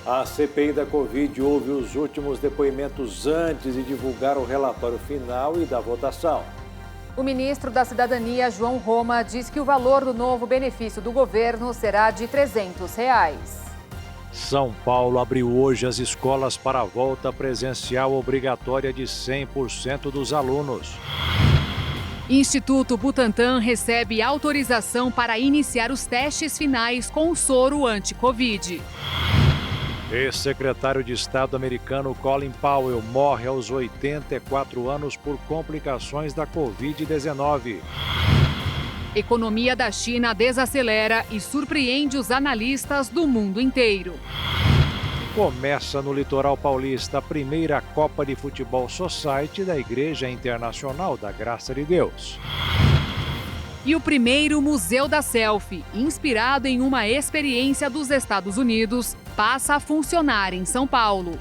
A CPI da Covid ouve os últimos depoimentos antes de divulgar o relatório final e da votação. O ministro da Cidadania, João Roma, diz que o valor do novo benefício do governo será de R$ 300. São Paulo abriu hoje as escolas para a volta presencial obrigatória de 100% dos alunos. Instituto Butantan recebe autorização para iniciar os testes finais com o soro anti-Covid. Ex-secretário de Estado americano Colin Powell morre aos 84 anos por complicações da Covid-19. Economia da China desacelera e surpreende os analistas do mundo inteiro. Começa no litoral paulista a primeira Copa de Futebol Society da Igreja Internacional da Graça de Deus. E o primeiro Museu da Selfie, inspirado em uma experiência dos Estados Unidos, passa a funcionar em São Paulo.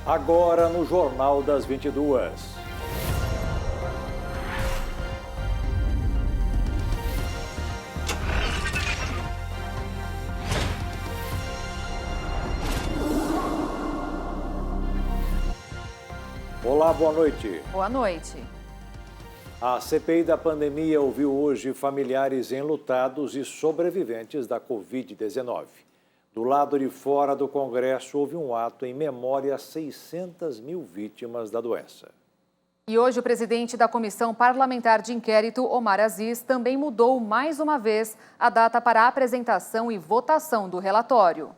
Agora no Jornal das 22. Olá, boa noite. Boa noite. A CPI da pandemia ouviu hoje familiares enlutados e sobreviventes da Covid-19. Do lado de fora do Congresso, houve um ato em memória a 600 mil vítimas da doença. E hoje o presidente da Comissão Parlamentar de Inquérito, Omar Aziz, também mudou mais uma vez a data para a apresentação e votação do relatório.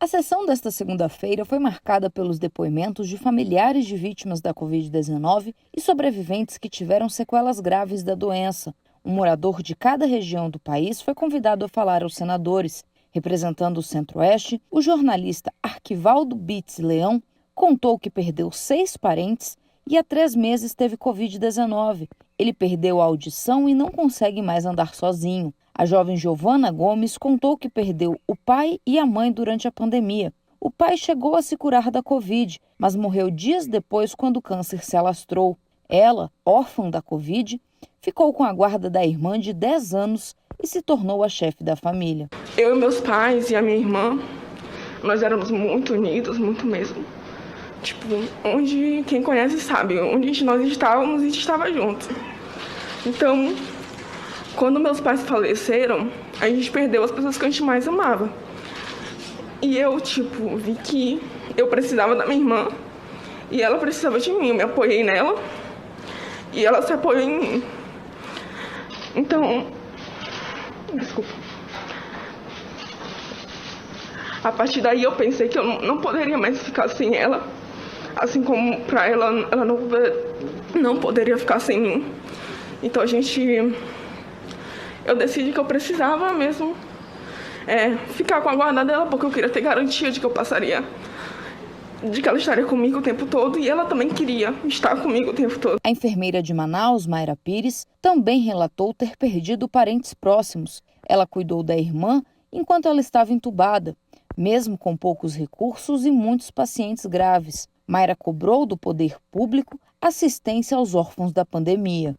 A sessão desta segunda-feira foi marcada pelos depoimentos de familiares de vítimas da Covid-19 e sobreviventes que tiveram sequelas graves da doença. Um morador de cada região do país foi convidado a falar aos senadores. Representando o Centro-Oeste, o jornalista Arquivaldo Bitts Leão contou que perdeu 6 parentes e há 3 meses teve Covid-19. Ele perdeu a audição e não consegue mais andar sozinho. A jovem Giovana Gomes contou que perdeu o pai e a mãe durante a pandemia. O pai chegou a se curar da Covid, mas morreu dias depois quando o câncer se alastrou. Ela, órfã da Covid, ficou com a guarda da irmã de 10 anos e se tornou a chefe da família. Eu e meus pais e a minha irmã, nós éramos muito unidos, muito mesmo. Tipo, onde quem conhece sabe, onde nós estávamos, a gente estava junto. Então, quando meus pais faleceram, a gente perdeu as pessoas que a gente mais amava. E eu, vi que eu precisava da minha irmã e ela precisava de mim. Eu me apoiei nela e ela se apoiou em mim. Então, desculpa. A partir daí eu pensei que eu não poderia mais ficar sem ela. Assim como para ela não poderia ficar sem mim. Então eu decidi que eu precisava mesmo ficar com a guarda dela, porque eu queria ter garantia de que de que ela estaria comigo o tempo todo e ela também queria estar comigo o tempo todo. A enfermeira de Manaus, Mayra Pires, também relatou ter perdido parentes próximos. Ela cuidou da irmã enquanto ela estava entubada, mesmo com poucos recursos e muitos pacientes graves. Mayra cobrou do poder público assistência aos órfãos da pandemia.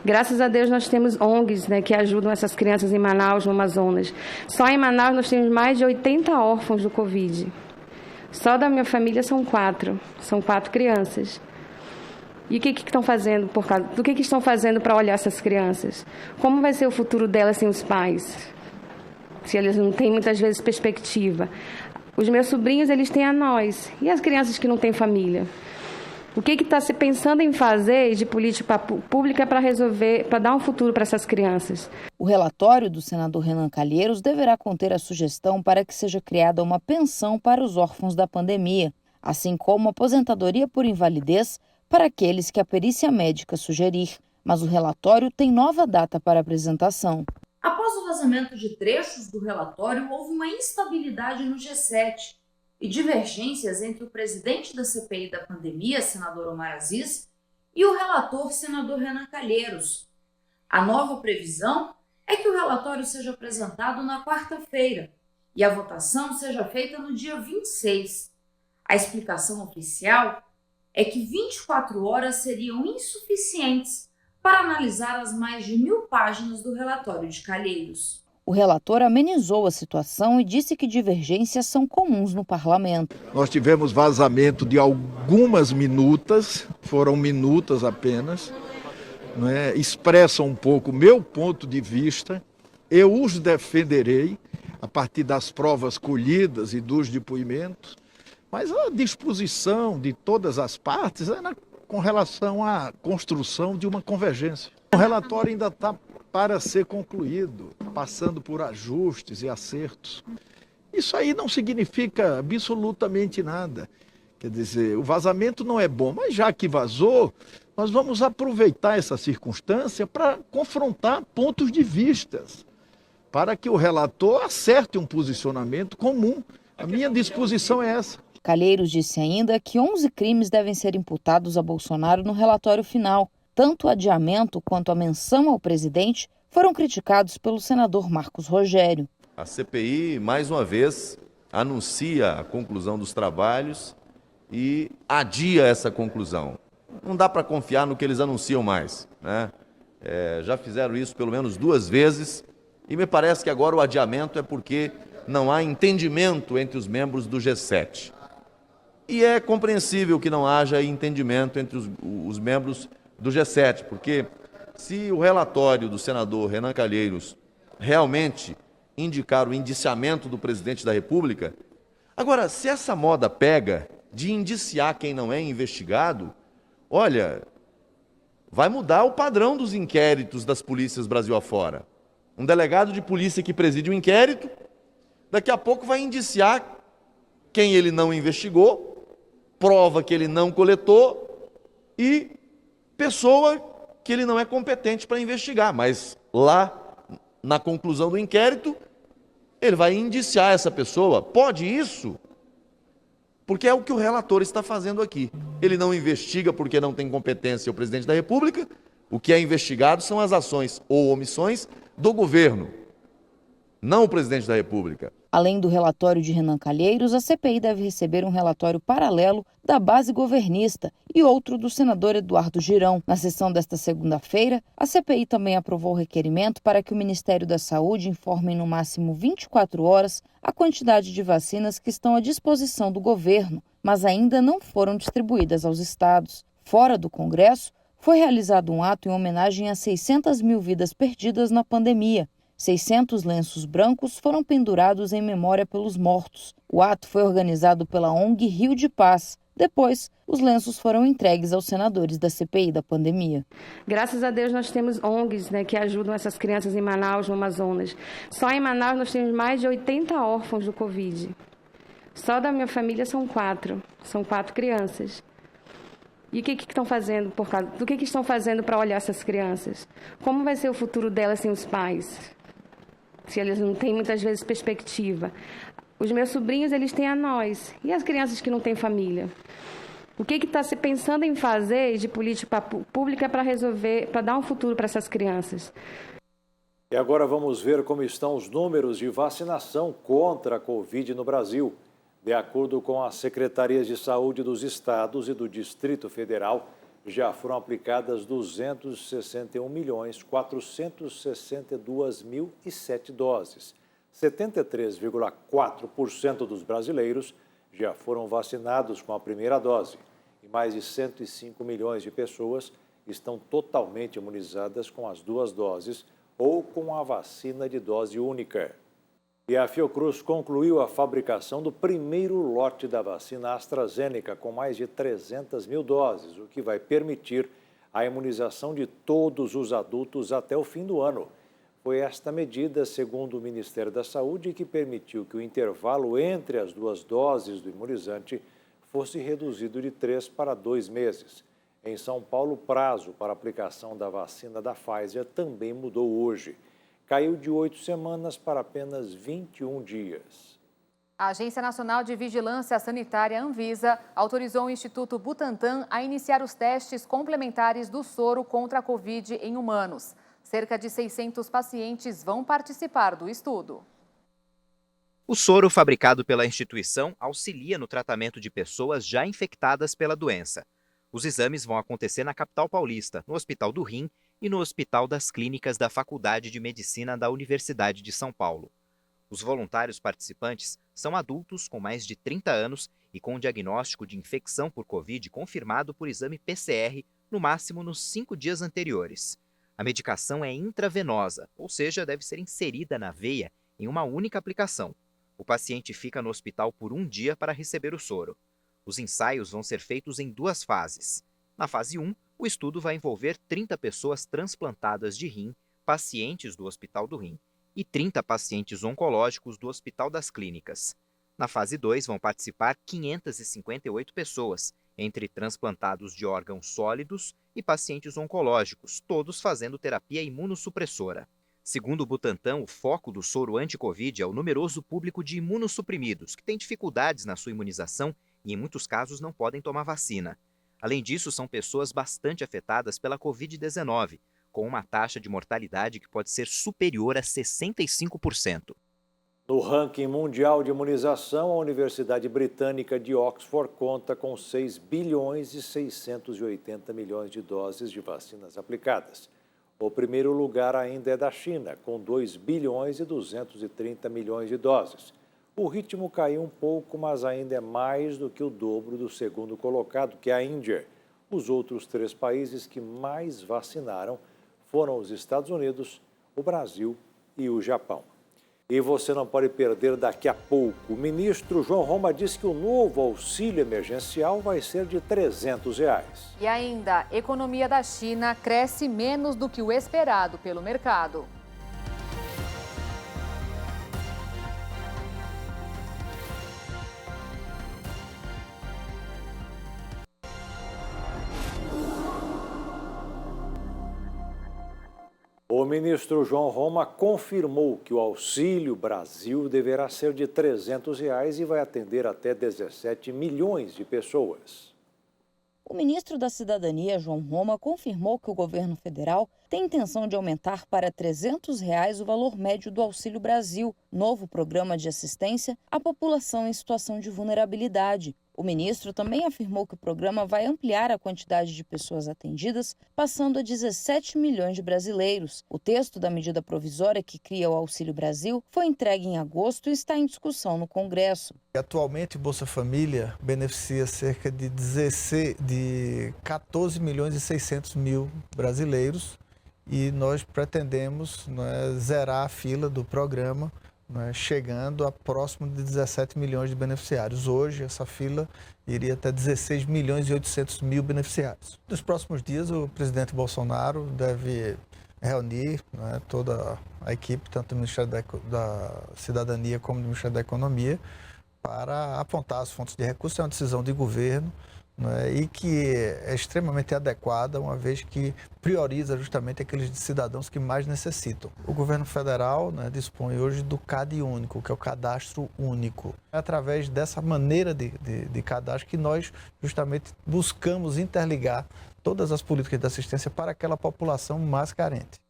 Graças a Deus nós temos ONGs, que ajudam essas crianças em Manaus, no Amazonas. Só em Manaus nós temos mais de 80 órfãos do Covid. Só da minha família são 4 crianças. E o que estão fazendo do que estão fazendo para olhar essas crianças? Como vai ser o futuro delas sem os pais? Se eles não têm muitas vezes perspectiva. Os meus sobrinhos, eles têm a nós. E as crianças que não têm família? O que está se pensando em fazer de política pública para resolver, para dar um futuro para essas crianças? O relatório do senador Renan Calheiros deverá conter a sugestão para que seja criada uma pensão para os órfãos da pandemia, assim como aposentadoria por invalidez para aqueles que a perícia médica sugerir. Mas o relatório tem nova data para apresentação. Após o vazamento de trechos do relatório, houve uma instabilidade no G7 e divergências entre o presidente da CPI da pandemia, senador Omar Aziz, e o relator, senador Renan Calheiros. A nova previsão é que o relatório seja apresentado na quarta-feira e a votação seja feita no dia 26. A explicação oficial é que 24 horas seriam insuficientes para analisar as mais de 1.000 páginas do relatório de Calheiros. O relator amenizou a situação e disse que divergências são comuns no parlamento. Nós tivemos vazamento de algumas minutas, foram minutas apenas, expressam um pouco o meu ponto de vista. Eu os defenderei a partir das provas colhidas e dos depoimentos, mas a disposição de todas as partes é com relação à construção de uma convergência. O relatório ainda está para ser concluído, passando por ajustes e acertos. Isso aí não significa absolutamente nada. Quer dizer, o vazamento não é bom, mas já que vazou, nós vamos aproveitar essa circunstância para confrontar pontos de vistas, para que o relator acerte um posicionamento comum. A minha disposição é essa. Calheiros disse ainda que 11 crimes devem ser imputados a Bolsonaro no relatório final. Tanto o adiamento quanto a menção ao presidente foram criticados pelo senador Marcos Rogério. A CPI, mais uma vez, anuncia a conclusão dos trabalhos e adia essa conclusão. Não dá para confiar no que eles anunciam mais, né? Já fizeram isso pelo menos 2 vezes e me parece que agora o adiamento é porque não há entendimento entre os membros do G7. E é compreensível que não haja entendimento entre os membros do G7, porque se o relatório do senador Renan Calheiros realmente indicar o indiciamento do presidente da República, agora, se essa moda pega de indiciar quem não é investigado, olha, vai mudar o padrão dos inquéritos das polícias Brasil afora. Um delegado de polícia que preside um inquérito, daqui a pouco vai indiciar quem ele não investigou, prova que ele não coletou e pessoa que ele não é competente para investigar, mas lá na conclusão do inquérito ele vai indiciar essa pessoa. Pode isso? Porque é o que o relator está fazendo aqui. Ele não investiga porque não tem competência o presidente da República. O que é investigado são as ações ou omissões do governo, não o presidente da República. Além do relatório de Renan Calheiros, a CPI deve receber um relatório paralelo da base governista e outro do senador Eduardo Girão. Na sessão desta segunda-feira, a CPI também aprovou o requerimento para que o Ministério da Saúde informe em no máximo 24 horas a quantidade de vacinas que estão à disposição do governo, mas ainda não foram distribuídas aos estados. Fora do Congresso, foi realizado um ato em homenagem a 600 mil vidas perdidas na pandemia. 600 lenços brancos foram pendurados em memória pelos mortos. O ato foi organizado pela ONG Rio de Paz. Depois, os lenços foram entregues aos senadores da CPI da pandemia. Graças a Deus nós temos ONGs, que ajudam essas crianças em Manaus, no Amazonas. Só em Manaus nós temos mais de 80 órfãos do Covid. Só da minha família são 4 crianças. E o que estão fazendo do que estão fazendo para olhar essas crianças? Como vai ser o futuro delas sem os pais? Se eles não têm muitas vezes perspectiva. Os meus sobrinhos, eles têm a nós. E as crianças que não têm família? O que está se pensando em fazer de política pública para resolver, para dar um futuro para essas crianças? E agora vamos ver como estão os números de vacinação contra a Covid no Brasil. De acordo com as secretarias de saúde dos estados e do Distrito Federal, já foram aplicadas 261.462.007 doses. 73,4% dos brasileiros já foram vacinados com a primeira dose e mais de 105 milhões de pessoas estão totalmente imunizadas com as 2 doses ou com a vacina de dose única. E a Fiocruz concluiu a fabricação do primeiro lote da vacina AstraZeneca com mais de 300 mil doses, o que vai permitir a imunização de todos os adultos até o fim do ano. Foi esta medida, segundo o Ministério da Saúde, que permitiu que o intervalo entre as 2 doses do imunizante fosse reduzido de 3 para 2 meses. Em São Paulo, o prazo para a aplicação da vacina da Pfizer também mudou hoje. Caiu de 8 semanas para apenas 21 dias. A Agência Nacional de Vigilância Sanitária, Anvisa, autorizou o Instituto Butantan a iniciar os testes complementares do soro contra a Covid em humanos. Cerca de 600 pacientes vão participar do estudo. O soro fabricado pela instituição auxilia no tratamento de pessoas já infectadas pela doença. Os exames vão acontecer na capital paulista, no Hospital do Rim e no Hospital das Clínicas da Faculdade de Medicina da Universidade de São Paulo. Os voluntários participantes são adultos com mais de 30 anos e com diagnóstico de infecção por Covid confirmado por exame PCR, no máximo nos 5 dias anteriores. A medicação é intravenosa, ou seja, deve ser inserida na veia em uma única aplicação. O paciente fica no hospital por 1 dia para receber o soro. Os ensaios vão ser feitos em 2 fases. Na fase 1, o estudo vai envolver 30 pessoas transplantadas de rim, pacientes do Hospital do Rim, e 30 pacientes oncológicos do Hospital das Clínicas. Na fase 2 vão participar 558 pessoas, entre transplantados de órgãos sólidos e pacientes oncológicos, todos fazendo terapia imunossupressora. Segundo o Butantan, o foco do soro anti-Covid é o numeroso público de imunossuprimidos, que tem dificuldades na sua imunização e, em muitos casos, não podem tomar vacina. Além disso, são pessoas bastante afetadas pela Covid-19, com uma taxa de mortalidade que pode ser superior a 65%. No ranking mundial de imunização, a Universidade Britânica de Oxford conta com 6 bilhões e 680 milhões de doses de vacinas aplicadas. O primeiro lugar ainda é da China, com 2 bilhões e 230 milhões de doses. O ritmo caiu um pouco, mas ainda é mais do que o dobro do segundo colocado, que é a Índia. Os outros 3 países que mais vacinaram foram os Estados Unidos, o Brasil e o Japão. E você não pode perder daqui a pouco. O ministro João Roma disse que o novo auxílio emergencial vai ser de R$ 300. E ainda, a economia da China cresce menos do que o esperado pelo mercado. O ministro João Roma confirmou que o Auxílio Brasil deverá ser de R$ 300 e vai atender até 17 milhões de pessoas. O ministro da Cidadania, João Roma, confirmou que o governo federal tem intenção de aumentar para R$ 300 o valor médio do Auxílio Brasil, novo programa de assistência à população em situação de vulnerabilidade. O ministro também afirmou que o programa vai ampliar a quantidade de pessoas atendidas, passando a 17 milhões de brasileiros. O texto da medida provisória que cria o Auxílio Brasil foi entregue em agosto e está em discussão no Congresso. Atualmente, o Bolsa Família beneficia cerca de 14 milhões e 600 mil brasileiros e nós pretendemos zerar a fila do programa, chegando a próximo de 17 milhões de beneficiários. Hoje, essa fila iria até 16 milhões e 800 mil beneficiários. Nos próximos dias, o presidente Bolsonaro deve reunir toda a equipe, tanto do Ministério da Cidadania como do Ministério da Economia, para apontar as fontes de recursos. É uma decisão de governo, e que é extremamente adequada, uma vez que prioriza justamente aqueles cidadãos que mais necessitam. O governo federal dispõe hoje do CAD único, que é o cadastro único. É através dessa maneira de cadastro que nós justamente buscamos interligar todas as políticas de assistência para aquela população mais carente.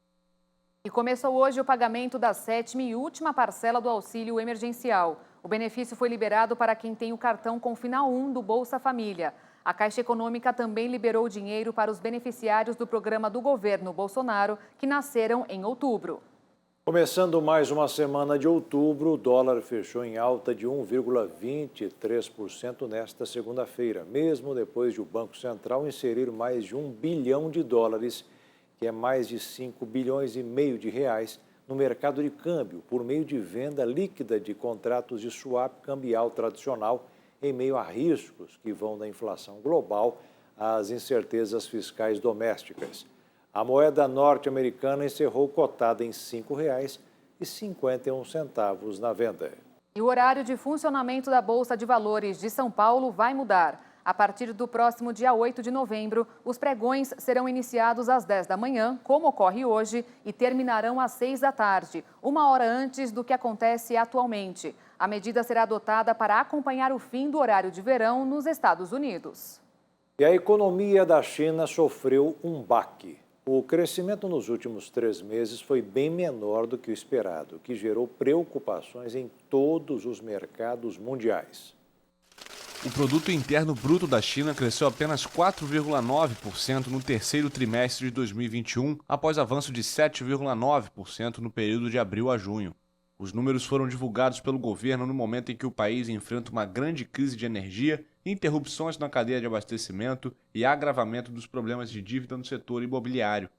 E começou hoje o pagamento da 7ª e última parcela do auxílio emergencial. O benefício foi liberado para quem tem o cartão com final 1 do Bolsa Família. A Caixa Econômica também liberou dinheiro para os beneficiários do programa do governo Bolsonaro, que nasceram em outubro. Começando mais uma semana de outubro, o dólar fechou em alta de 1,23% nesta segunda-feira, mesmo depois de o Banco Central inserir mais de $1 bilhão, que é mais de 5 bilhões e meio de reais, no mercado de câmbio, por meio de venda líquida de contratos de swap cambial tradicional, em meio a riscos que vão da inflação global às incertezas fiscais domésticas. A moeda norte-americana encerrou cotada em R$ 5,51 na venda. E o horário de funcionamento da Bolsa de Valores de São Paulo vai mudar. A partir do próximo dia 8 de novembro, os pregões serão iniciados às 10 da manhã, como ocorre hoje, e terminarão às 6 da tarde, 1 hora antes do que acontece atualmente. A medida será adotada para acompanhar o fim do horário de verão nos Estados Unidos. E a economia da China sofreu um baque. O crescimento nos últimos 3 meses foi bem menor do que o esperado, o que gerou preocupações em todos os mercados mundiais. O produto interno bruto da China cresceu apenas 4,9% no terceiro trimestre de 2021, após avanço de 7,9% no período de abril a junho. Os números foram divulgados pelo governo no momento em que o país enfrenta uma grande crise de energia, interrupções na cadeia de abastecimento e agravamento dos problemas de dívida no setor imobiliário.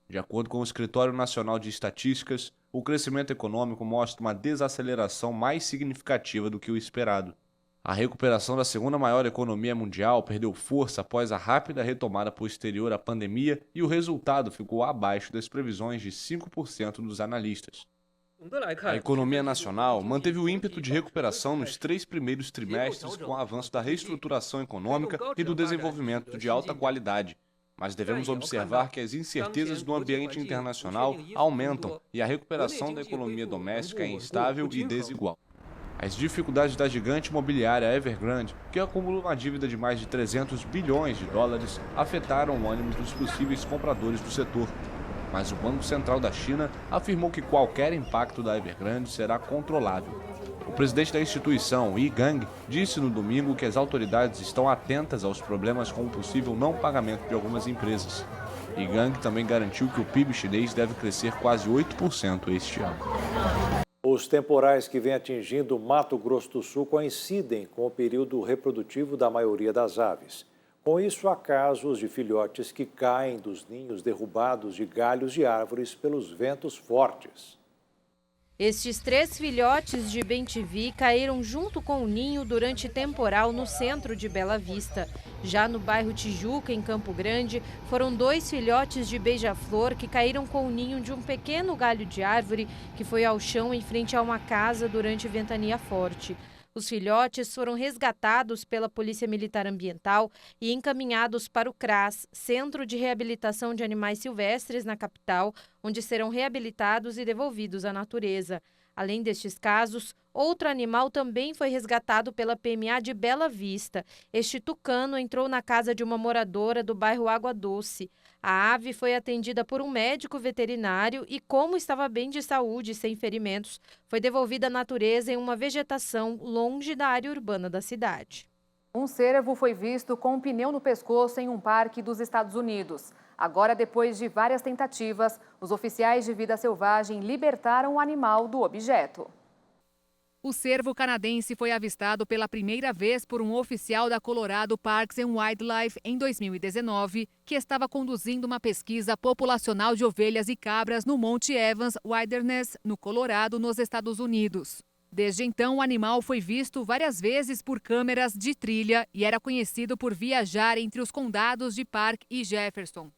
De acordo com o Escritório Nacional de Estatísticas, o crescimento econômico mostra uma desaceleração mais significativa do que o esperado. A recuperação da segunda maior economia mundial perdeu força após a rápida retomada posterior à pandemia e o resultado ficou abaixo das previsões de 5% dos analistas. A economia nacional manteve o ímpeto de recuperação nos 3 primeiros trimestres com o avanço da reestruturação econômica e do desenvolvimento de alta qualidade. Mas devemos observar que as incertezas do ambiente internacional aumentam e a recuperação da economia doméstica é instável e desigual. As dificuldades da gigante imobiliária Evergrande, que acumula uma dívida de mais de 300 bilhões de dólares, afetaram o ânimo dos possíveis compradores do setor. Mas o Banco Central da China afirmou que qualquer impacto da Evergrande será controlável. O presidente da instituição, Yi Gang, disse no domingo que as autoridades estão atentas aos problemas com o possível não pagamento de algumas empresas. Yi Gang também garantiu que o PIB chinês deve crescer quase 8% este ano. Os temporais que vêm atingindo Mato Grosso do Sul coincidem com o período reprodutivo da maioria das aves. Com isso, há casos de filhotes que caem dos ninhos derrubados de galhos de árvores pelos ventos fortes. Estes 3 filhotes de bem-te-vi caíram junto com o ninho durante temporal no centro de Bela Vista. Já no bairro Tijuca, em Campo Grande, foram 2 filhotes de beija-flor que caíram com o ninho de um pequeno galho de árvore que foi ao chão em frente a uma casa durante ventania forte. Os filhotes foram resgatados pela Polícia Militar Ambiental e encaminhados para o CRAS, Centro de Reabilitação de Animais Silvestres, na capital, onde serão reabilitados e devolvidos à natureza. Além destes casos, outro animal também foi resgatado pela PMA de Bela Vista. Este tucano entrou na casa de uma moradora do bairro Água Doce. A ave foi atendida por um médico veterinário e, como estava bem de saúde e sem ferimentos, foi devolvida à natureza em uma vegetação longe da área urbana da cidade. Um cervo foi visto com um pneu no pescoço em um parque dos Estados Unidos. Agora, depois de várias tentativas, os oficiais de vida selvagem libertaram o animal do objeto. O cervo canadense foi avistado pela primeira vez por um oficial da Colorado Parks and Wildlife em 2019, que estava conduzindo uma pesquisa populacional de ovelhas e cabras no Monte Evans Wilderness, no Colorado, nos Estados Unidos. Desde então, o animal foi visto várias vezes por câmeras de trilha e era conhecido por viajar entre os condados de Park e Jefferson.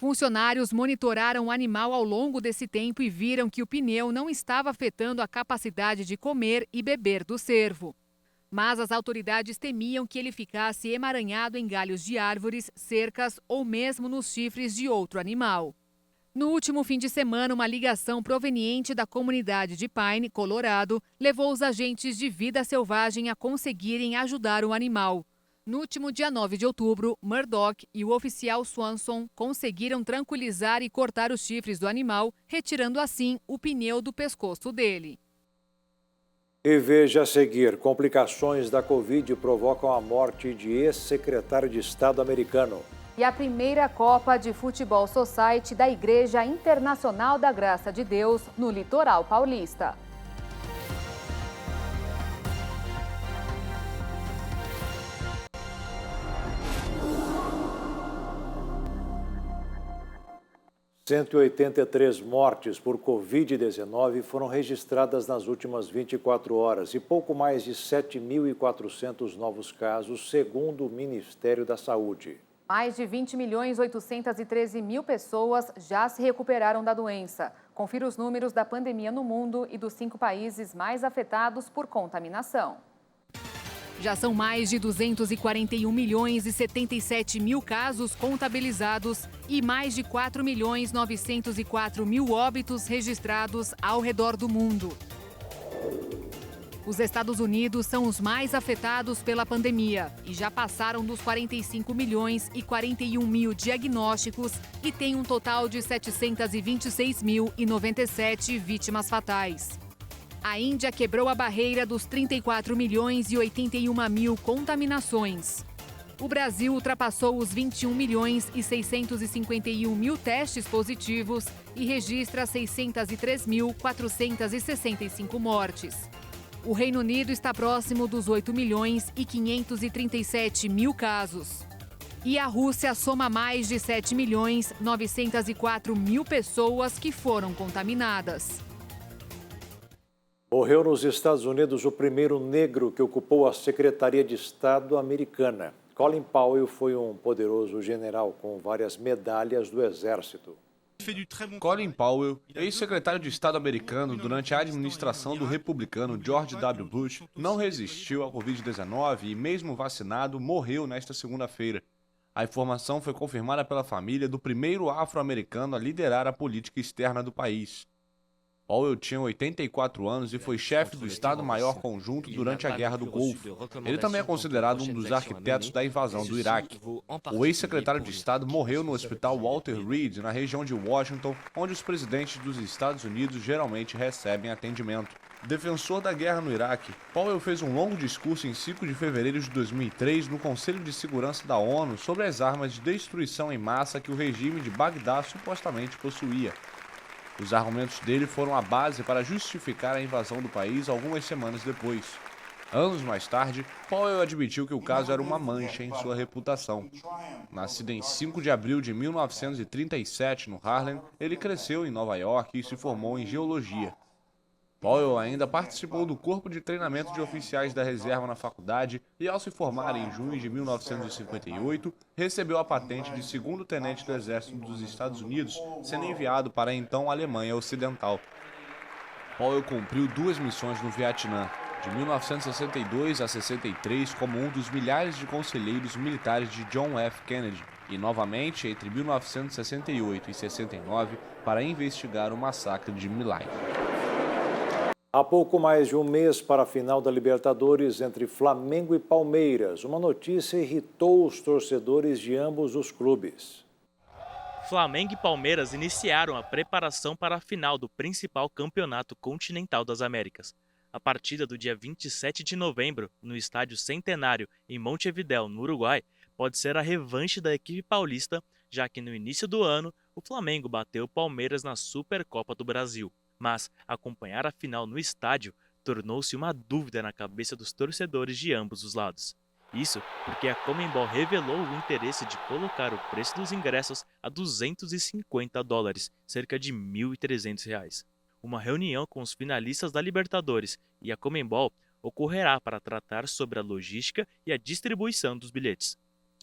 Funcionários monitoraram o animal ao longo desse tempo e viram que o pneu não estava afetando a capacidade de comer e beber do cervo. Mas as autoridades temiam que ele ficasse emaranhado em galhos de árvores, cercas ou mesmo nos chifres de outro animal. No último fim de semana, uma ligação proveniente da comunidade de Pine, Colorado, levou os agentes de vida selvagem a conseguirem ajudar o animal. No último dia 9 de outubro, Murdoch e o oficial Swanson conseguiram tranquilizar e cortar os chifres do animal, retirando assim o pneu do pescoço dele. E veja a seguir, complicações da Covid provocam a morte de ex-secretário de Estado americano. E a primeira Copa de Futebol Society da Igreja Internacional da Graça de Deus no litoral paulista. – 183 mortes por Covid-19 foram registradas nas últimas 24 horas e pouco mais de 7.400 novos casos, segundo o Ministério da Saúde. Mais de 20.813.000 pessoas já se recuperaram da doença. Confira os números da pandemia no mundo e dos 5 países mais afetados por contaminação. Já são mais de 241 milhões e 77 mil casos contabilizados e mais de 4.904.000 óbitos registrados ao redor do mundo. Os Estados Unidos são os mais afetados pela pandemia e já passaram dos 45 milhões e 41 mil diagnósticos e tem um total de 726.097 vítimas fatais. A Índia quebrou a barreira dos 34 milhões e 81 mil contaminações. O Brasil ultrapassou os 21 milhões e 651 mil testes positivos e registra 603.465 mortes. O Reino Unido está próximo dos 8 milhões e 537 mil casos. E a Rússia soma mais de 7 milhões 904 mil pessoas que foram contaminadas. Morreu nos Estados Unidos o primeiro negro que ocupou a Secretaria de Estado americana. Colin Powell foi um poderoso general com várias medalhas do Exército. Colin Powell, ex-secretário de Estado americano durante a administração do republicano George W. Bush, não resistiu à Covid-19 e, mesmo vacinado, morreu nesta segunda-feira. A informação foi confirmada pela família do primeiro afro-americano a liderar a política externa do país. Powell tinha 84 anos e foi chefe do Estado-Maior Conjunto durante a Guerra do Golfo. Ele também é considerado um dos arquitetos da invasão do Iraque. O ex-secretário de Estado morreu no Hospital Walter Reed, na região de Washington, onde os presidentes dos Estados Unidos geralmente recebem atendimento. Defensor da guerra no Iraque, Powell fez um longo discurso em 5 de fevereiro de 2003 no Conselho de Segurança da ONU sobre as armas de destruição em massa que o regime de Bagdá supostamente possuía. Os argumentos dele foram a base para justificar a invasão do país algumas semanas depois. Anos mais tarde, Powell admitiu que o caso era uma mancha em sua reputação. Nascido em 5 de abril de 1937 no Harlem, ele cresceu em Nova York e se formou em geologia. Powell ainda participou do corpo de treinamento de oficiais da reserva na faculdade e, ao se formar em junho de 1958, recebeu a patente de segundo tenente do Exército dos Estados Unidos, sendo enviado para a então Alemanha Ocidental. Powell cumpriu 2 missões no Vietnã, de 1962 a 63 como um dos milhares de conselheiros militares de John F. Kennedy, e novamente entre 1968 e 69 para investigar o massacre de My Lai. Há pouco mais de um mês para a final da Libertadores entre Flamengo e Palmeiras. Uma notícia irritou os torcedores de ambos os clubes. Flamengo e Palmeiras iniciaram a preparação para a final do principal campeonato continental das Américas. A partida do dia 27 de novembro, no Estádio Centenário, em Montevidéu, no Uruguai, pode ser a revanche da equipe paulista, já que no início do ano, o Flamengo bateu o Palmeiras na Supercopa do Brasil. Mas acompanhar a final no estádio tornou-se uma dúvida na cabeça dos torcedores de ambos os lados. Isso porque a Conmebol revelou o interesse de colocar o preço dos ingressos a $250, cerca de R$ 1.300. Uma reunião com os finalistas da Libertadores e a Conmebol ocorrerá para tratar sobre a logística e a distribuição dos bilhetes.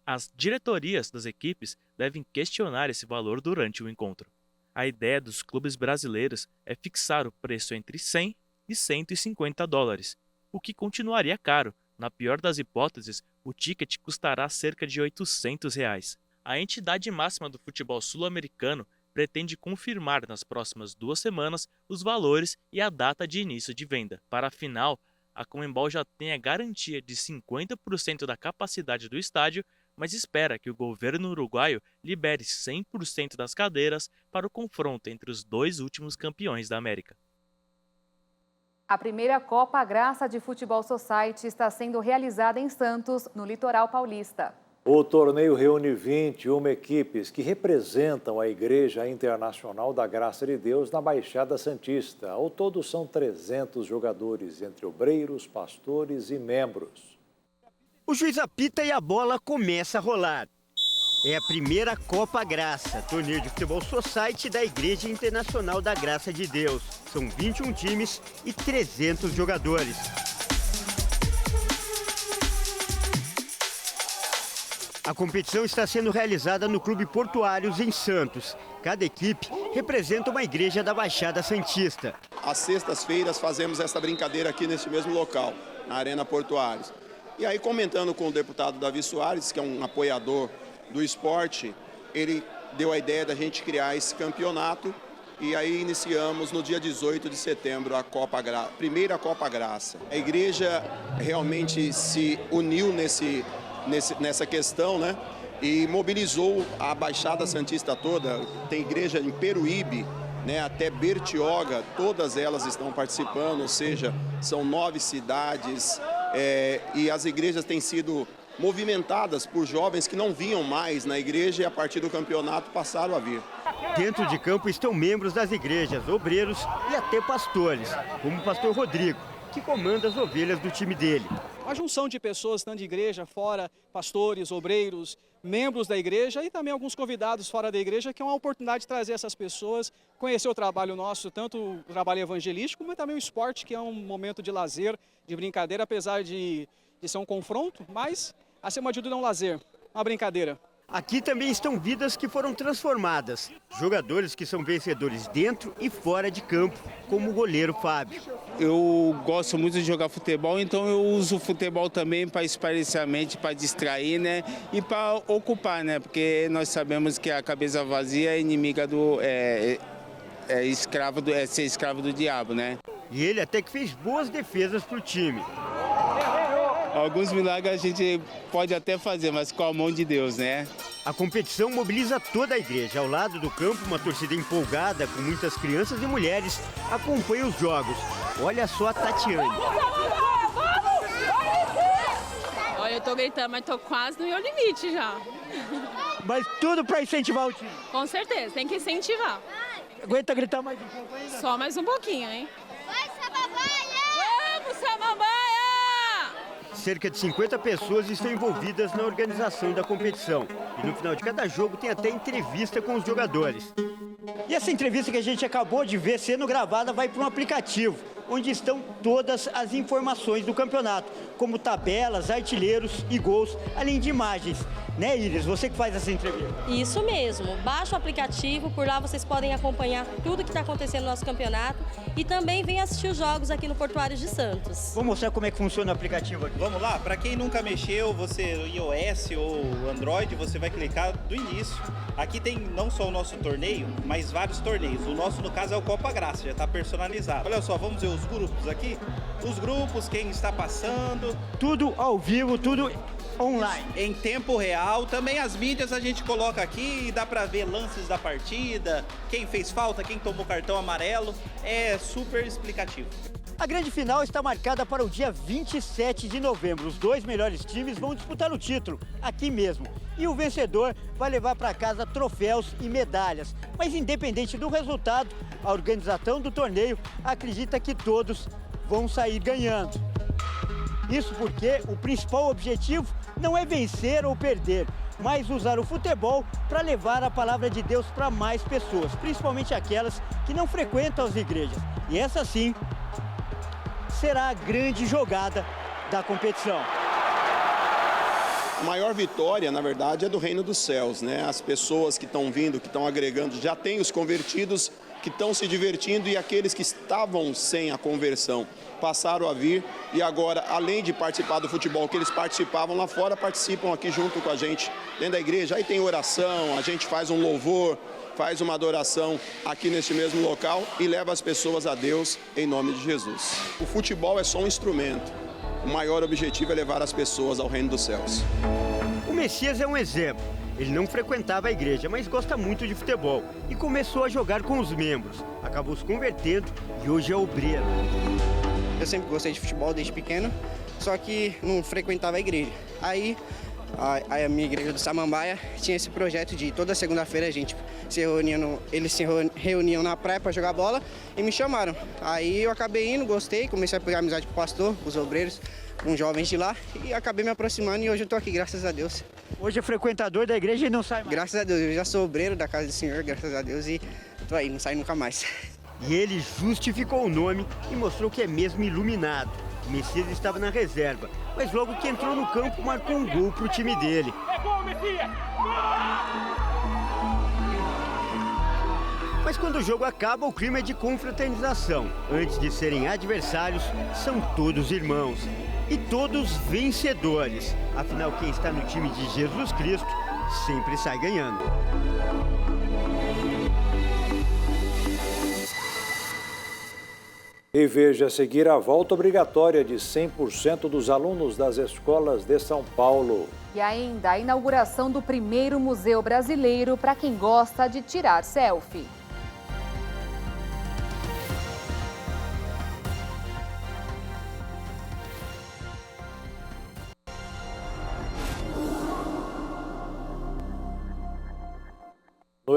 As diretorias das equipes devem questionar esse valor durante o encontro. A ideia dos clubes brasileiros é fixar o preço entre $100 e $150, o que continuaria caro. Na pior das hipóteses, o ticket custará cerca de R$ 800. A entidade máxima do futebol sul-americano pretende confirmar nas próximas 2 semanas os valores e a data de início de venda. Para a final, a Conmebol já tem a garantia de 50% da capacidade do estádio, mas espera que o governo uruguaio libere 100% das cadeiras para o confronto entre os 2 últimos campeões da América. A primeira Copa Graça de Futebol Society está sendo realizada em Santos, no litoral paulista. O torneio reúne 21 equipes que representam a Igreja Internacional da Graça de Deus na Baixada Santista. Ao todo são 300 jogadores, entre obreiros, pastores e membros. O juiz apita e a bola começa a rolar. É a primeira Copa Graça, torneio de futebol society da Igreja Internacional da Graça de Deus. São 21 times e 300 jogadores. A competição está sendo realizada no Clube Portuários, em Santos. Cada equipe representa uma igreja da Baixada Santista. Às sextas-feiras fazemos essa brincadeira aqui nesse mesmo local, na Arena Portuários. E aí, comentando com o deputado Davi Soares, que é um apoiador do esporte, ele deu a ideia da gente criar esse campeonato e aí iniciamos no dia 18 de setembro a primeira Copa Graça. A igreja realmente se uniu nessa questão, né? E mobilizou a Baixada Santista toda. Tem igreja em Peruíbe, né, até Bertioga, todas elas estão participando, ou seja, são 9 cidades e as igrejas têm sido movimentadas por jovens que não vinham mais na igreja e a partir do campeonato passaram a vir. Dentro de campo estão membros das igrejas, obreiros e até pastores, como o pastor Rodrigo, que comanda as ovelhas do time dele. A junção de pessoas, tanto de igreja, fora, pastores, obreiros, membros da igreja e também alguns convidados fora da igreja, que é uma oportunidade de trazer essas pessoas, conhecer o trabalho nosso, tanto o trabalho evangelístico, mas também o esporte, que é um momento de lazer, de brincadeira, apesar de ser um confronto, mas acima de tudo é um lazer, uma brincadeira. Aqui também estão vidas que foram transformadas, jogadores que são vencedores dentro e fora de campo, como o goleiro Fábio. Eu gosto muito de jogar futebol, então eu uso o futebol também para espairecer a mente, para distrair, né? E para ocupar, né? Porque nós sabemos que a cabeça vazia é inimiga do... ser escravo do diabo, né? E ele até que fez boas defesas para o time. Alguns milagres a gente pode até fazer, mas com a mão de Deus, né? A competição mobiliza toda a igreja. Ao lado do campo, uma torcida empolgada, com muitas crianças e mulheres, acompanha os jogos. Olha só a Tatiane. Olha, eu tô gritando, mas tô quase no meu limite já. Mas tudo para incentivar o time. Com certeza, tem que incentivar. Aguenta gritar mais um pouco ainda? Só mais um pouquinho, hein? Vai, Samambaia! Vamos, Samambaia! Cerca de 50 pessoas estão envolvidas na organização da competição. E no final de cada jogo tem até entrevista com os jogadores. E essa entrevista que a gente acabou de ver sendo gravada vai para um aplicativo, onde estão todas as informações do campeonato, como tabelas, artilheiros e gols, além de imagens. Né, Iris? Você que faz essa entrevista. Isso mesmo. Baixa o aplicativo, por lá vocês podem acompanhar tudo que está acontecendo no nosso campeonato e também vem assistir os jogos aqui no Portuário de Santos. Vou mostrar como é que funciona o aplicativo aqui. Vamos lá? Para quem nunca mexeu, você iOS ou Android, você vai clicar do início. Aqui tem não só o nosso torneio, mas vários torneios. O nosso, no caso, é o Copa Graça, já está personalizado. Olha só, vamos ver os grupos aqui. Os grupos, quem está passando. Tudo ao vivo, tudo online. Em tempo real. Também as mídias a gente coloca aqui e dá para ver lances da partida, quem fez falta, quem tomou cartão amarelo. É super explicativo. A grande final está marcada para o dia 27 de novembro. Os 2 melhores times vão disputar o título aqui mesmo. E o vencedor vai levar para casa troféus e medalhas. Mas independente do resultado, a organização do torneio acredita que todos vão sair ganhando. Isso porque o principal objetivo não é vencer ou perder, mas usar o futebol para levar a palavra de Deus para mais pessoas, principalmente aquelas que não frequentam as igrejas. E essa sim será a grande jogada da competição. A maior vitória, na verdade, é do reino dos céus, né? As pessoas que estão vindo, que estão agregando, já tem os convertidos que estão se divertindo e aqueles que estavam sem a conversão passaram a vir e agora, além de participar do futebol que eles participavam lá fora, participam aqui junto com a gente dentro da igreja. Aí tem oração, a gente faz um louvor, faz uma adoração aqui neste mesmo local e leva as pessoas a Deus em nome de Jesus. O futebol é só um instrumento. O maior objetivo é levar as pessoas ao reino dos céus. O Messias é um exemplo. Ele não frequentava a igreja, mas gosta muito de futebol e começou a jogar com os membros. Acabou se convertendo e hoje é obreiro. Eu sempre gostei de futebol desde pequeno, só que não frequentava a igreja. Aí a minha igreja do Samambaia tinha esse projeto de toda segunda-feira a gente eles se reuniam na praia para jogar bola e me chamaram. Aí eu acabei indo, gostei, comecei a pegar amizade com o pastor, com os obreiros, com os jovens de lá e acabei me aproximando e hoje eu estou aqui, graças a Deus. Hoje é frequentador da igreja e não sai mais? Graças a Deus, eu já sou obreiro da casa do Senhor, graças a Deus, e tô aí, não saio nunca mais. E ele justificou o nome e mostrou que é mesmo iluminado. O Messias estava na reserva, mas logo que entrou no campo marcou um gol para o time dele. É gol, Messias! Mas quando o jogo acaba, o clima é de confraternização. Antes de serem adversários, são todos irmãos. E todos vencedores. Afinal, quem está no time de Jesus Cristo sempre sai ganhando. E veja a seguir a volta obrigatória de 100% dos alunos das escolas de São Paulo. E ainda a inauguração do primeiro museu brasileiro para quem gosta de tirar selfie.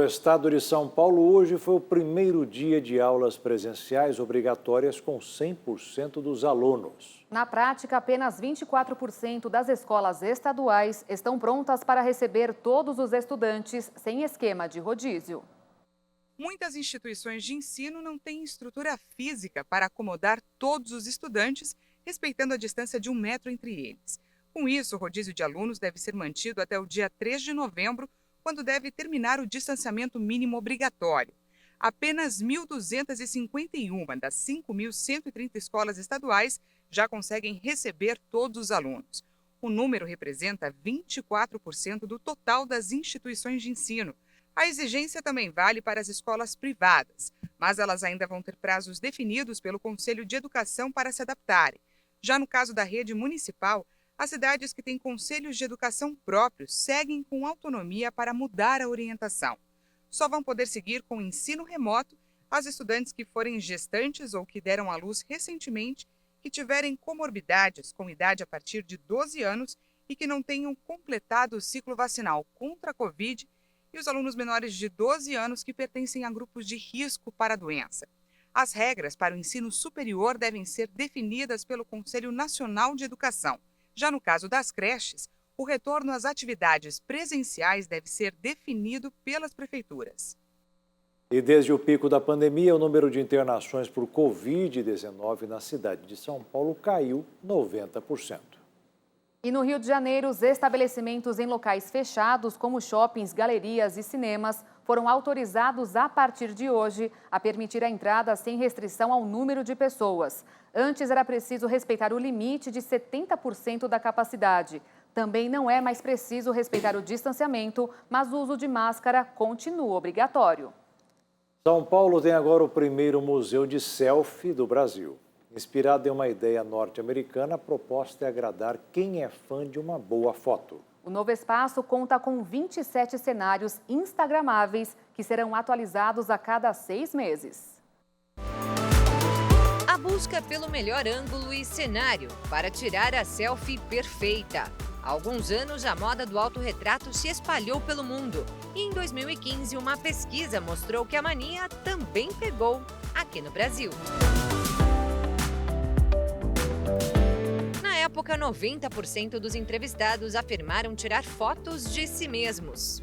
No estado de São Paulo, hoje foi o primeiro dia de aulas presenciais obrigatórias com 100% dos alunos. Na prática, apenas 24% das escolas estaduais estão prontas para receber todos os estudantes sem esquema de rodízio. Muitas instituições de ensino não têm estrutura física para acomodar todos os estudantes, respeitando a distância de 1 metro entre eles. Com isso, o rodízio de alunos deve ser mantido até o dia 3 de novembro, quando deve terminar o distanciamento mínimo obrigatório. Apenas 1.251 das 5.130 escolas estaduais já conseguem receber todos os alunos. O número representa 24% do total das instituições de ensino. A exigência também vale para as escolas privadas, mas elas ainda vão ter prazos definidos pelo Conselho de Educação para se adaptarem. Já no caso da rede municipal, as cidades que têm conselhos de educação próprios seguem com autonomia para mudar a orientação. Só vão poder seguir com o ensino remoto as estudantes que forem gestantes ou que deram à luz recentemente, que tiverem comorbidades com idade a partir de 12 anos e que não tenham completado o ciclo vacinal contra a Covid, e os alunos menores de 12 anos que pertencem a grupos de risco para a doença. As regras para o ensino superior devem ser definidas pelo Conselho Nacional de Educação. Já no caso das creches, o retorno às atividades presenciais deve ser definido pelas prefeituras. E desde o pico da pandemia, o número de internações por Covid-19 na cidade de São Paulo caiu 90%. E no Rio de Janeiro, os estabelecimentos em locais fechados, como shoppings, galerias e cinemas, foram autorizados a partir de hoje a permitir a entrada sem restrição ao número de pessoas. Antes era preciso respeitar o limite de 70% da capacidade. Também não é mais preciso respeitar o distanciamento, mas o uso de máscara continua obrigatório. São Paulo tem agora o primeiro museu de selfie do Brasil. Inspirado em uma ideia norte-americana, a proposta é agradar quem é fã de uma boa foto. O novo espaço conta com 27 cenários instagramáveis que serão atualizados a cada 6 meses. A busca pelo melhor ângulo e cenário para tirar a selfie perfeita. Há alguns anos, a moda do autorretrato se espalhou pelo mundo. E em 2015, uma pesquisa mostrou que a mania também pegou aqui no Brasil. Na época, 90% dos entrevistados afirmaram tirar fotos de si mesmos.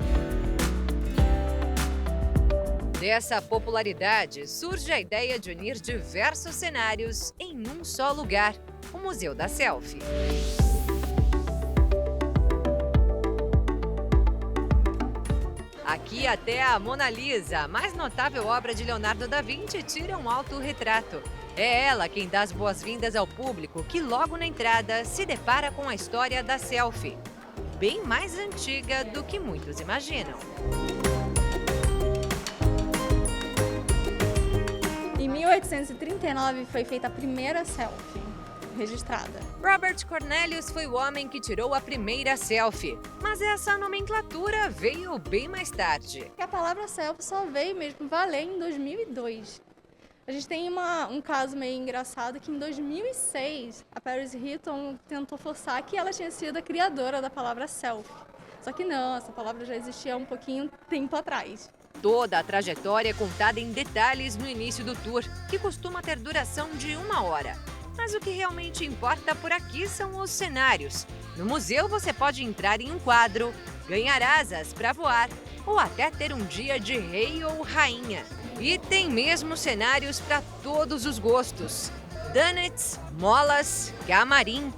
Dessa popularidade, surge a ideia de unir diversos cenários em um só lugar, o Museu da Selfie. Aqui até a Mona Lisa, a mais notável obra de Leonardo da Vinci, tira um autorretrato. É ela quem dá as boas-vindas ao público que logo na entrada se depara com a história da selfie, bem mais antiga do que muitos imaginam. Em 1839 foi feita a primeira selfie registrada. Robert Cornelius foi o homem que tirou a primeira selfie, mas essa nomenclatura veio bem mais tarde. A palavra selfie só veio mesmo valer em 2002. A gente tem um caso meio engraçado que em 2006 a Paris Hilton tentou forçar que ela tinha sido a criadora da palavra selfie. Só que não, essa palavra já existia um pouquinho tempo atrás. Toda a trajetória é contada em detalhes no início do tour, que costuma ter duração de 1 hora. Mas o que realmente importa por aqui são os cenários. No museu você pode entrar em um quadro, ganhar asas para voar ou até ter um dia de rei ou rainha. E tem mesmo cenários para todos os gostos. Donuts, molas, camarim.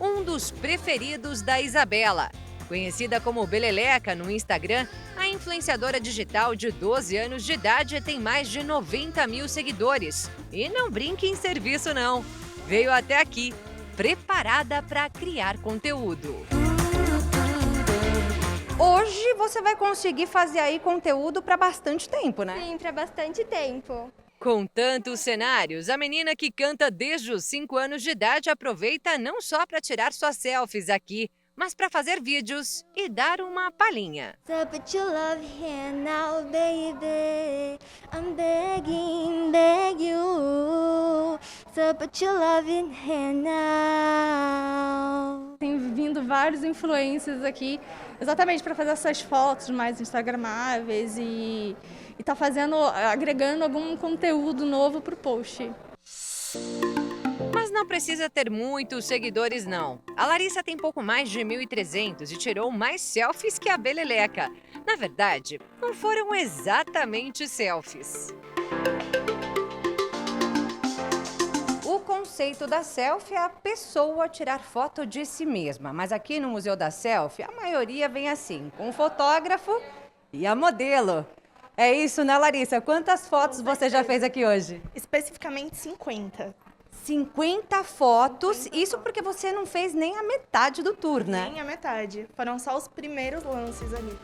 Um dos preferidos da Isabela. Conhecida como Beleleca no Instagram, a influenciadora digital de 12 anos de idade tem mais de 90 mil seguidores. E não brinque em serviço não. Veio até aqui, preparada para criar conteúdo. Hoje você vai conseguir fazer aí conteúdo para bastante tempo, né? Sim, para bastante tempo. Com tantos cenários, a menina que canta desde os 5 anos de idade aproveita não só para tirar suas selfies aqui, mas para fazer vídeos e dar uma palhinha. So put your love here now, baby. I'm begging, beg you. So put your love in here now. Tem vindo vários influencers aqui, exatamente para fazer essas fotos mais instagramáveis e tá agregando algum conteúdo novo para o post. Mas não precisa ter muitos seguidores, não. A Larissa tem pouco mais de 1.300 e tirou mais selfies que a Beleleca. Na verdade, não foram exatamente selfies. O conceito da selfie é a pessoa tirar foto de si mesma. Mas aqui no Museu da Selfie, a maioria vem assim, com o fotógrafo e a modelo. É isso, né, Larissa? Quantas fotos você já fez aqui hoje? Especificamente 50. 50 fotos, isso porque você não fez nem a metade do tour, né? Nem a metade, foram só os primeiros lances ali.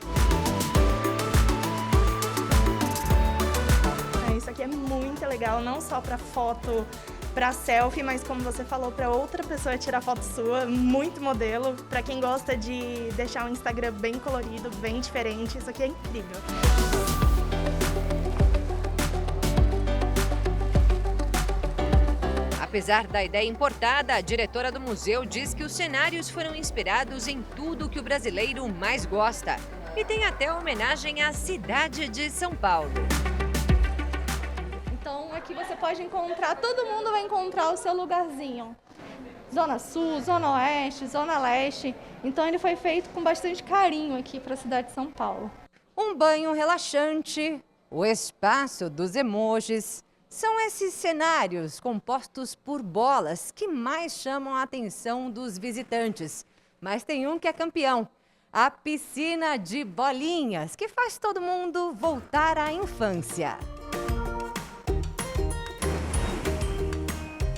Isso aqui é muito legal, não só para foto, para selfie, mas como você falou, para outra pessoa tirar foto sua, muito modelo. Para quem gosta de deixar um Instagram bem colorido, bem diferente, isso aqui é incrível. Apesar da ideia importada, a diretora do museu diz que os cenários foram inspirados em tudo que o brasileiro mais gosta. E tem até homenagem à cidade de São Paulo. Então aqui você pode encontrar, todo mundo vai encontrar o seu lugarzinho. Zona Sul, Zona Oeste, Zona Leste. Então ele foi feito com bastante carinho aqui para a cidade de São Paulo. Um banho relaxante, o espaço dos emojis. São esses cenários compostos por bolas que mais chamam a atenção dos visitantes. Mas tem um que é campeão, a piscina de bolinhas, que faz todo mundo voltar à infância.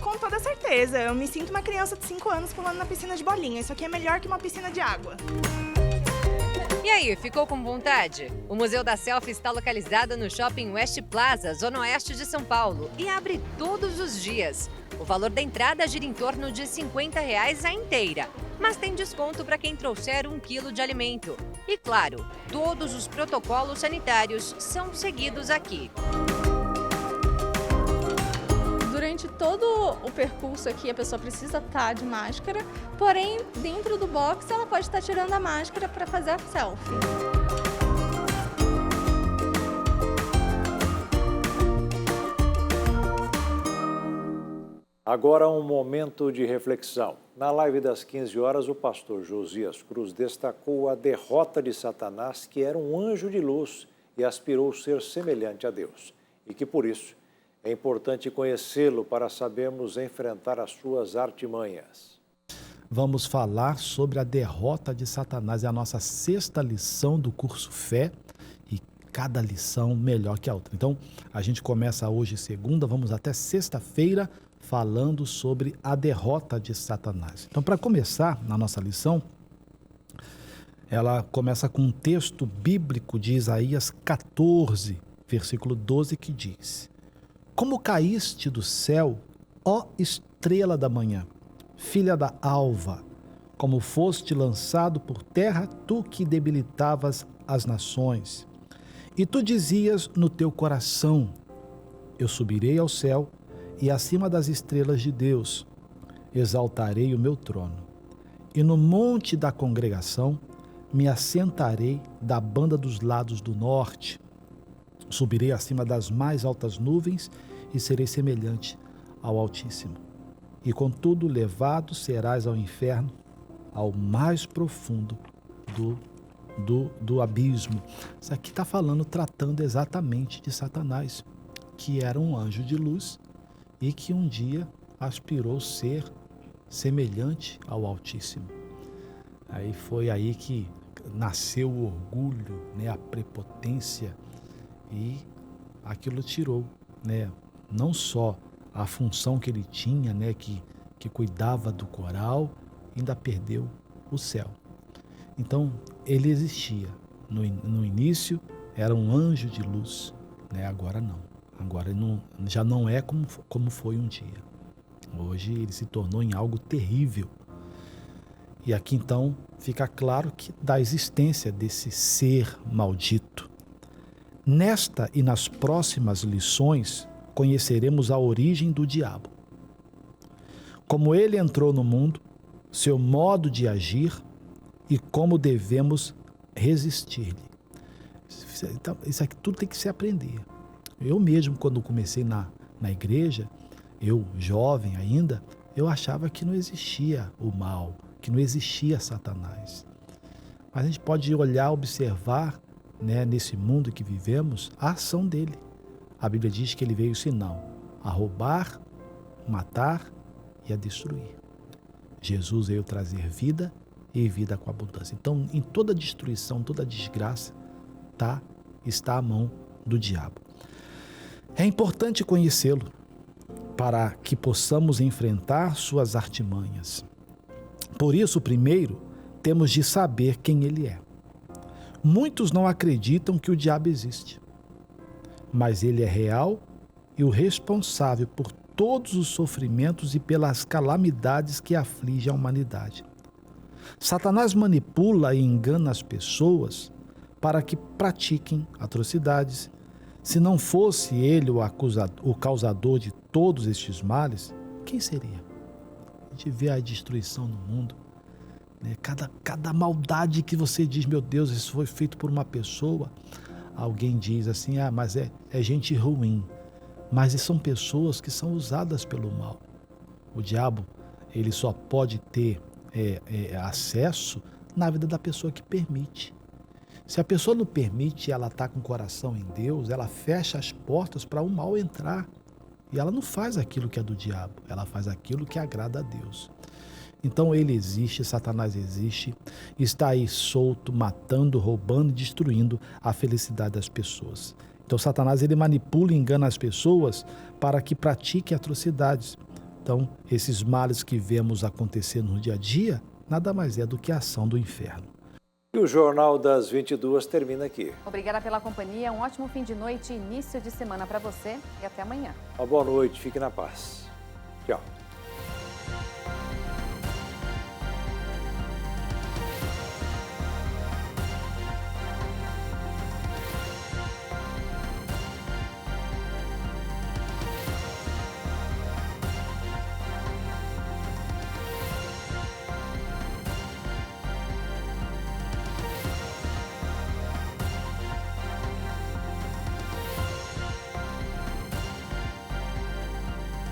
Com toda certeza, eu me sinto uma criança de 5 anos pulando na piscina de bolinha. Isso aqui é melhor que uma piscina de água. E aí, ficou com vontade? O Museu da Selfie está localizado no Shopping West Plaza, Zona Oeste de São Paulo, e abre todos os dias. O valor da entrada gira em torno de R$ 50 a inteira, mas tem desconto para quem trouxer 1 quilo de alimento. E claro, todos os protocolos sanitários são seguidos aqui. Durante todo o percurso aqui, a pessoa precisa estar de máscara, porém, dentro do box, ela pode estar tirando a máscara para fazer a selfie. Agora um momento de reflexão. Na live das 15 horas, o pastor Josias Cruz destacou a derrota de Satanás, que era um anjo de luz e aspirou ser semelhante a Deus, e que por isso é importante conhecê-lo para sabermos enfrentar as suas artimanhas. Vamos falar sobre a derrota de Satanás. É a nossa 6ª lição do curso Fé e cada lição melhor que a outra. Então, a gente começa hoje segunda, vamos até sexta-feira falando sobre a derrota de Satanás. Então, para começar na nossa lição, ela começa com um texto bíblico de Isaías 14, versículo 12, que diz: Como caíste do céu, ó estrela da manhã, filha da alva, como foste lançado por terra, tu que debilitavas as nações. E tu dizias no teu coração: eu subirei ao céu e acima das estrelas de Deus exaltarei o meu trono. E no monte da congregação me assentarei da banda dos lados do norte. Subirei acima das mais altas nuvens e serei semelhante ao Altíssimo. E contudo levado serás ao inferno, ao mais profundo do abismo. Isso aqui está falando, tratando exatamente de Satanás, que era um anjo de luz e que um dia aspirou ser semelhante ao Altíssimo. Aí foi aí que nasceu o orgulho, né, a prepotência, e aquilo tirou, né, não só a função que ele tinha, né, que cuidava do coral, ainda perdeu o céu. Então, ele existia. No início, era um anjo de luz, né? Agora não. Agora já não é como foi um dia. Hoje ele se tornou em algo terrível. E aqui então fica claro que da existência desse ser maldito. Nesta e nas próximas lições, conheceremos a origem do diabo. Como ele entrou no mundo, seu modo de agir e como devemos resistir-lhe. Então, isso aqui tudo tem que se aprender. Eu mesmo, quando comecei na igreja, eu jovem ainda, eu achava que não existia o mal, que não existia Satanás. Mas a gente pode olhar, observar, né, nesse mundo que vivemos, a ação dele. A Bíblia diz que ele veio senão a roubar, matar e a destruir. Jesus veio trazer vida e vida com abundância. Então, em toda destruição, toda desgraça, está a mão do diabo. É importante conhecê-lo para que possamos enfrentar suas artimanhas. Por isso, primeiro, temos de saber quem ele é. Muitos não acreditam que o diabo existe, mas ele é real e o responsável por todos os sofrimentos e pelas calamidades que afligem a humanidade. Satanás manipula e engana as pessoas para que pratiquem atrocidades. Se não fosse ele o causador de todos estes males, quem seria? A gente vê a destruição no mundo, né? Cada maldade que você diz, meu Deus, isso foi feito por uma pessoa. Alguém diz assim, mas é gente ruim. Mas são pessoas que são usadas pelo mal. O diabo, ele só pode ter acesso na vida da pessoa que permite. Se a pessoa não permite, ela está com o coração em Deus, ela fecha as portas para o mal entrar. E ela não faz aquilo que é do diabo, ela faz aquilo que agrada a Deus. Então ele existe, Satanás existe, está aí solto, matando, roubando e destruindo a felicidade das pessoas. Então Satanás, ele manipula e engana as pessoas para que pratiquem atrocidades. Então esses males que vemos acontecer no dia a dia, nada mais é do que a ação do inferno. E o Jornal das 22 termina aqui. Obrigada pela companhia, um ótimo fim de noite e início de semana para você e até amanhã. Uma boa noite, fique na paz. Tchau.